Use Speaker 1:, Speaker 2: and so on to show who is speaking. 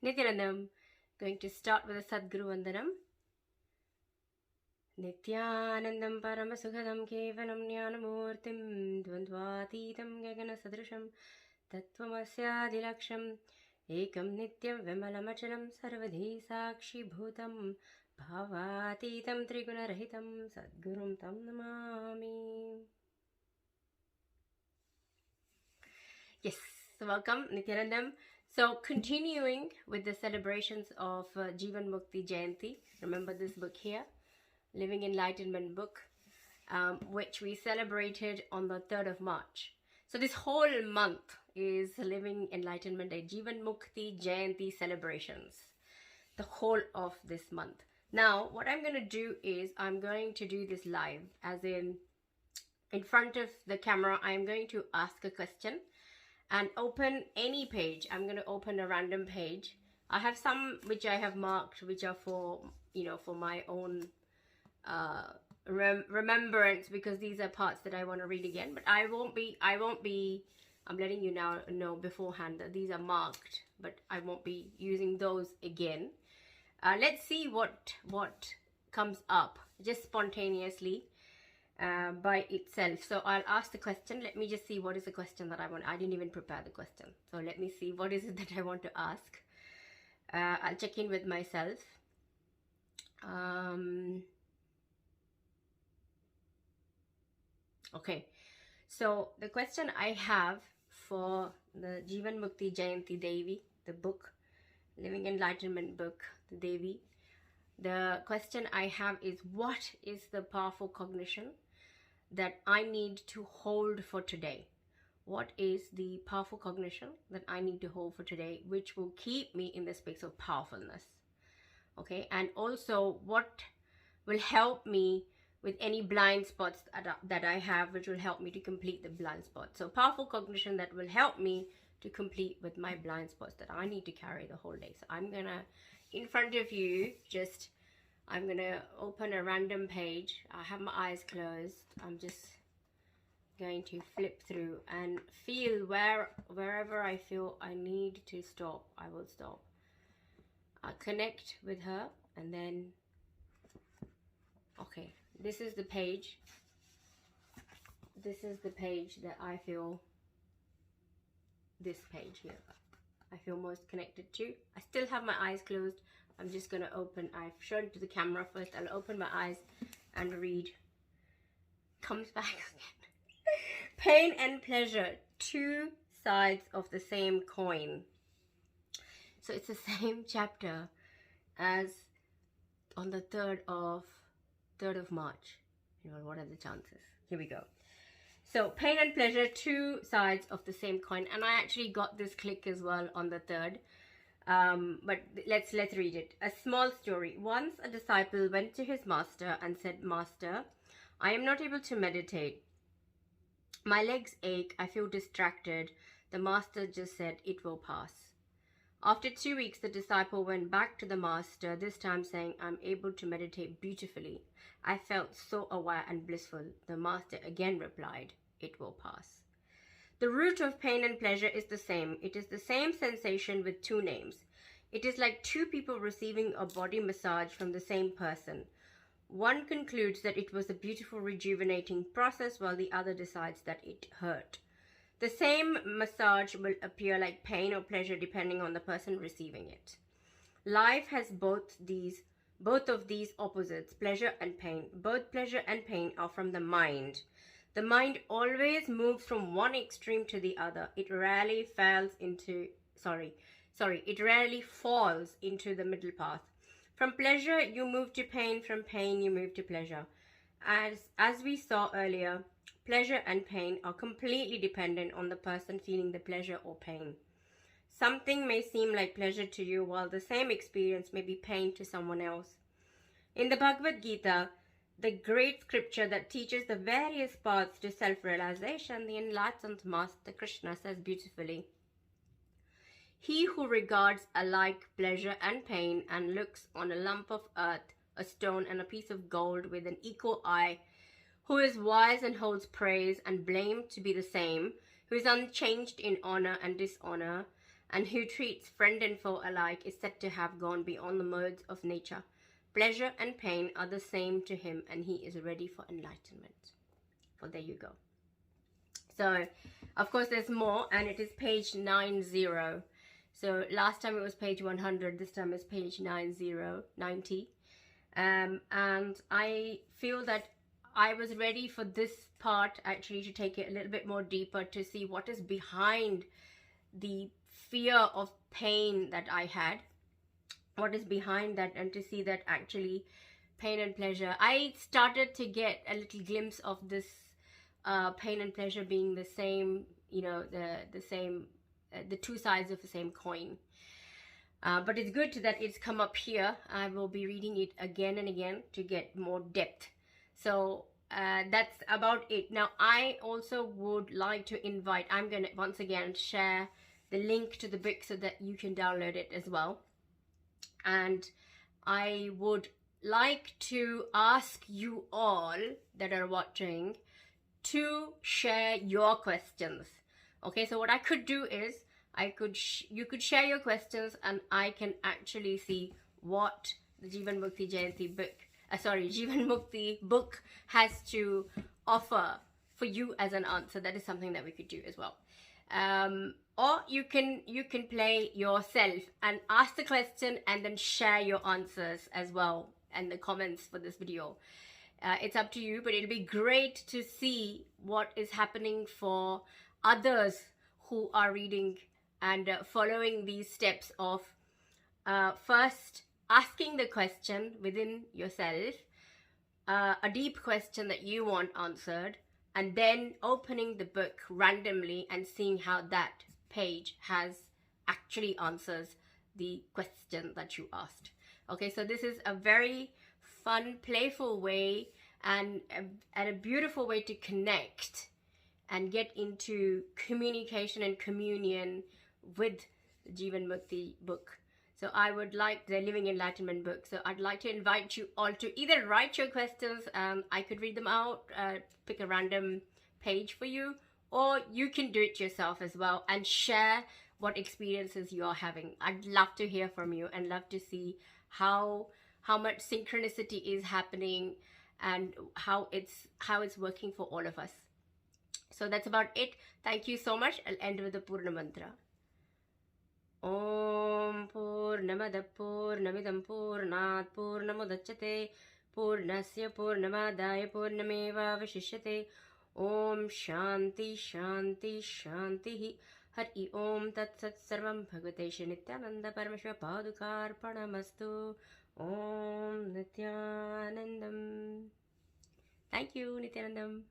Speaker 1: Nithyanandam. Going to start with a Sadguru Vandanam. Nithyanandam Paramasukhadam Kevalam Jnanamurtim Dvandvatitam Gagana Sadrisham Tattvamasya Ekam Nityam Vimalamachalam Sarvadhi Sakshi Bhutam Bhavatitam Triguna-rahitam Sadgurum Tam Namami. Yes, welcome Nithyanandam. So continuing with the celebrations of Jeevan Mukti Jayanti. Remember this book here, Living Enlightenment book, which we celebrated on the 3rd of March. So this whole month is Living Enlightenment Day, Jeevan Mukti Jayanti celebrations. The whole of this month. Now, what I'm going to do is I'm going to do this live, as in front of the camera. I'm going to ask a question and open any page. I'm going to open a random page. I have some which I have marked, which are for, for my own remembrance, because these are parts that I want to read again. But I won't be, I'm letting you now know beforehand that these are marked, but I won't be using those again. Let's see what comes up just spontaneously by itself. So I'll ask the question. Let me just see what is the question that I want. I didn't even prepare the question. So let me see what is it that I want to ask. I'll check in with myself. Okay. So the question I have for the Jeevan Mukti Jayanti Devi, the book, Living Enlightenment book, the Devi. The question I have is, what is the powerful cognition that I need to hold for today? What is the powerful cognition that I need to hold for today, which will keep me in the space of powerfulness? Okay, and also what will help me with any blind spots that I have, which will help me to complete the blind spots. So powerful cognition that will help me to complete with my blind spots that I need to carry the whole day. So I'm gonna, in front of you, I'm gonna open a random page. I have my eyes closed. I'm just going to flip through and feel wherever I feel I need to stop, I will stop. I'll connect with her, and then, okay, this is the page. This is the page that I feel, this page here, I feel most connected to. I still have my eyes closed. I'm just going to open, I've shown to the camera first. I'll open my eyes and read. Comes back again. Pain and pleasure, two sides of the same coin. So it's the same chapter as on the 3rd of March. What are the chances? Here we go. So pain and pleasure, two sides of the same coin. And I actually got this click as well on the 3rd. But let's read it. A small story. Once a disciple went to his master and said, "Master, I am not able to meditate. My legs ache. I feel distracted." The master just said, "It will pass." After 2 weeks, the disciple went back to the master, this time saying, "I'm able to meditate beautifully. I felt so aware and blissful." The master again replied, "It will pass." The root of pain and pleasure is the same. It is the same sensation with two names. It is like two people receiving a body massage from the same person. One concludes that it was a beautiful rejuvenating process, while the other decides that it hurt. The same massage will appear like pain or pleasure depending on the person receiving it. Life has both of these opposites, pleasure and pain. Both pleasure and pain are from the mind. The mind always moves from one extreme to the other. It rarely falls into the middle path. From pleasure, you move to pain. From pain, you move to pleasure. As we saw earlier, pleasure and pain are completely dependent on the person feeling the pleasure or pain. Something may seem like pleasure to you, while the same experience may be pain to someone else. In the Bhagavad Gita, the great scripture that teaches the various paths to self-realization, the enlightened Master Krishna says beautifully, "He who regards alike pleasure and pain and looks on a lump of earth, a stone, and a piece of gold with an equal eye, who is wise and holds praise and blame to be the same, who is unchanged in honor and dishonor, and who treats friend and foe alike is said to have gone beyond the modes of nature. Pleasure and pain are the same to him, and he is ready for enlightenment. Well, there you go. So, of course, there's more, and it is page 90. So, last time it was page 100, this time it's page 90. And I feel that I was ready for this part actually to take it a little bit more deeper, to see what is behind the fear of pain that I had. What is behind that, and to see that actually pain and pleasure, I started to get a little glimpse of this pain and pleasure being the same, you know, the same, the two sides of the same coin. But it's good that it's come up here. I will be reading it again and again to get more depth. So that's about it. Now, I also would like to invite, I'm going to once again share the link to the book so that you can download it as well. And I would like to ask you all that are watching to share your questions. Okay, so what I could do is you could share your questions, and I can actually see what the Jeevan Mukti Jayanti book, Jeevan Mukti book has to offer for you as an answer. That is something that we could do as well. Or you can play yourself and ask the question and then share your answers as well in the comments for this video. It's up to you, but it'll be great to see what is happening for others who are reading and following these steps of first asking the question within yourself, a deep question that you want answered, and then opening the book randomly and seeing how that page has actually answers the question that you asked. Okay, so this is a very fun, playful way and a beautiful way to connect and get into communication and communion with the Jeevan Mukti book. So I would like the Living Enlightenment book. So I'd like to invite you all to either write your questions, I could read them out, pick a random page for you, or you can do it yourself as well and share what experiences you are having. I'd love to hear from you and love to see how much synchronicity is happening and how it's working for all of us. So that's about it. Thank you so much. I'll end with the Purna Mantra. Om Purnamada Purnamidam Purnat Purnamudachyate Purnasya Purnamadaya Purnameva Vashishyate. Om Shanti Shanti Shanti. Hari Om Tat Sat Sarvam Bhagavate Nityananda Paramamashiva Padukarpanamastu. Om Nithyanandam. Thank you, Nithyanandam.